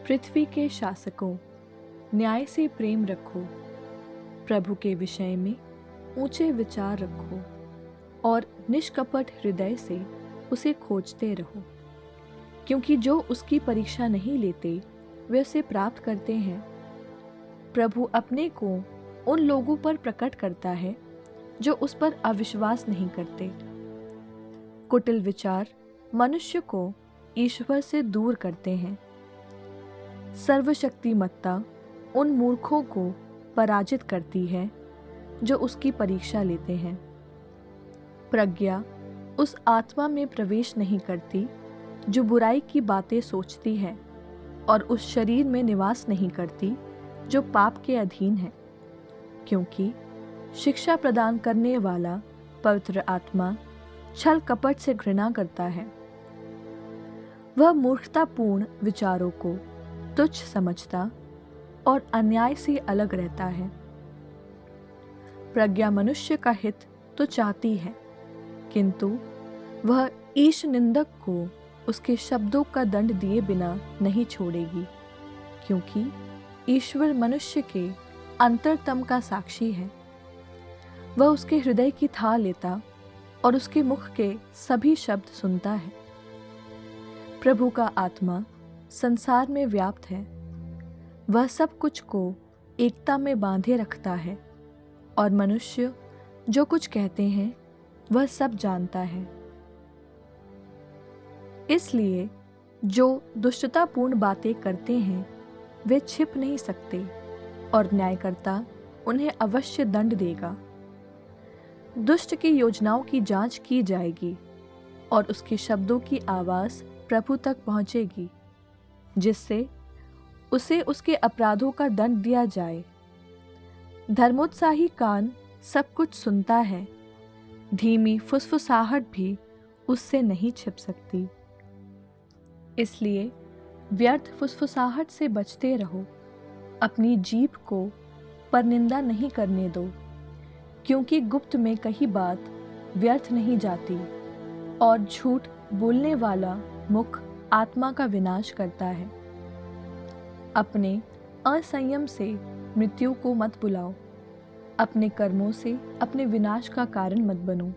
पृथ्वी के शासकों, न्याय से प्रेम रखो, प्रभु के विषय में ऊंचे विचार रखो और निष्कपट हृदय से उसे खोजते रहो, क्योंकि जो उसकी परीक्षा नहीं लेते वे उसे प्राप्त करते हैं। प्रभु अपने को उन लोगों पर प्रकट करता है जो उस पर अविश्वास नहीं करते। कुटिल विचार मनुष्य को ईश्वर से दूर करते हैं। सर्वशक्तिमत्ता उन मूर्खों को पराजित करती है जो उसकी परीक्षा लेते हैं। प्रज्ञा उस आत्मा में प्रवेश नहीं करती जो बुराई की बातें सोचती है, और उस शरीर में निवास नहीं करती जो पाप के अधीन है, क्योंकि शिक्षा प्रदान करने वाला पवित्र आत्मा छल कपट से घृणा करता है। वह मूर्खतापूर्ण विचारों को तुच्छ समझता और अन्याय से अलग रहता है। प्रज्ञा मनुष्य का हित तो चाहती है, किंतु वह ईश निंदक को उसके शब्दों का दंड दिए बिना नहीं छोड़ेगी, क्योंकि ईश्वर मनुष्य के अंतरतम का साक्षी है। वह उसके हृदय की था लेता और उसके मुख के सभी शब्द सुनता है। प्रभु का आत्मा संसार में व्याप्त है। वह सब कुछ को एकता में बांधे रखता है, और मनुष्य जो कुछ कहते हैं वह सब जानता है। इसलिए जो दुष्टतापूर्ण बातें करते हैं वे छिप नहीं सकते, और न्यायकर्ता उन्हें अवश्य दंड देगा। दुष्ट की योजनाओं की जांच की जाएगी और उसके शब्दों की आवाज प्रभु तक पहुंचेगी, जिससे उसे उसके अपराधों का दंड दिया जाए। धर्मोत्साही कान सब कुछ सुनता है, धीमी फुसफुसाहट भी उससे नहीं छिप सकती। इसलिए व्यर्थ फुसफुसाहट से बचते रहो, अपनी जीभ को परनिंदा नहीं करने दो, क्योंकि गुप्त में कही बात व्यर्थ नहीं जाती, और झूठ बोलने वाला मुख आत्मा का विनाश करता है। अपने असंयम से मृत्यु को मत बुलाओ, अपने कर्मों से अपने विनाश का कारण मत बनो।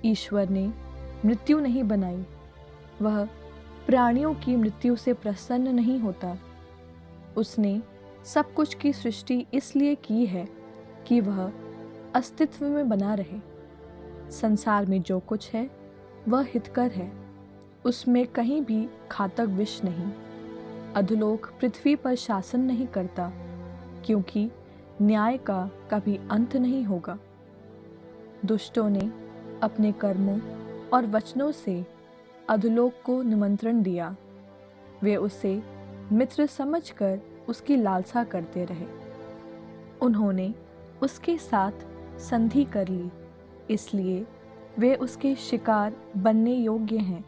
ईश्वर ने मृत्यु नहीं बनाई, वह प्राणियों की मृत्यु से प्रसन्न नहीं होता। उसने सब कुछ की सृष्टि इसलिए की है कि वह अस्तित्व में बना रहे। संसार में जो कुछ है वह हितकर है, उसमें कहीं भी घातक विष नहीं। अधोलोक पृथ्वी पर शासन नहीं करता, क्योंकि न्याय का कभी अंत नहीं होगा। दुष्टों ने अपने कर्मों और वचनों से अधोलोक को निमंत्रण दिया। वे उसे मित्र समझकर उसकी लालसा करते रहे। उन्होंने उसके साथ संधि कर ली, इसलिए वे उसके शिकार बनने योग्य हैं।